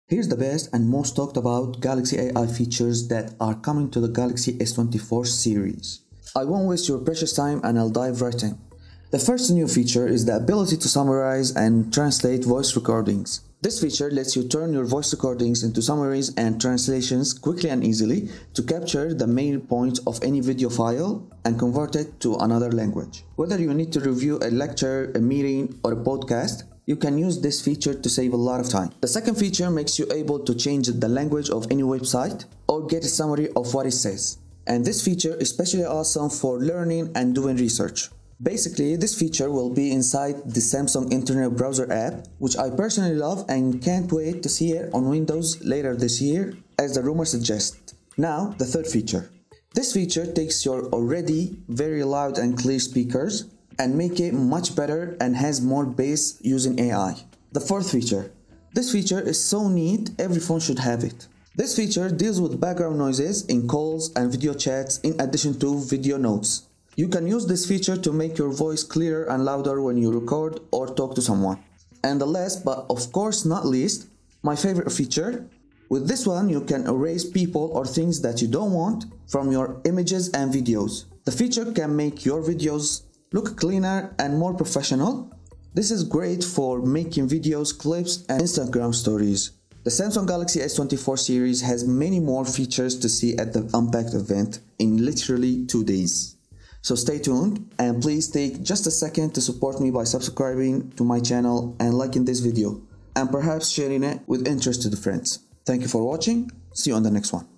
Here's the best and most talked about Galaxy AI features that are coming to the Galaxy S24 series. I won't waste your precious time and I'll dive right in. The first new feature is the ability to summarize and translate voice recordings. This feature lets you turn your voice recordings into summaries and translations quickly and easily to capture the main points of any video file and convert it to another language. Whether you need to review a lecture, a meeting, or a podcast, you can use this feature to save a lot of time. The second feature makes you able to change the language of any website or get a summary of what it says. And this feature is especially awesome for learning and doing research. Basically, this feature will be inside the Samsung Internet Browser app, which I personally love and can't wait to see it on Windows later this year, as the rumor suggests. Now, the third feature. This feature takes your already very loud and clear speakers and make it much better and has more bass using AI. The fourth feature. This feature is so neat, every phone should have it. This feature deals with background noises in calls and video chats in addition to video notes. You can use this feature to make your voice clearer and louder when you record or talk to someone. And the last, but of course not least, my favorite feature. With this one, you can erase people or things that you don't want from your images and videos. The feature can make your videos look cleaner and more professional. This is great for making videos, clips, and Instagram stories. The Samsung Galaxy S24 series has many more features to see at the Unpacked event in literally 2 days. So stay tuned and please take just a second to support me by subscribing to my channel and liking this video and perhaps sharing it with interest to the friends. Thank you for watching. See you on the next one.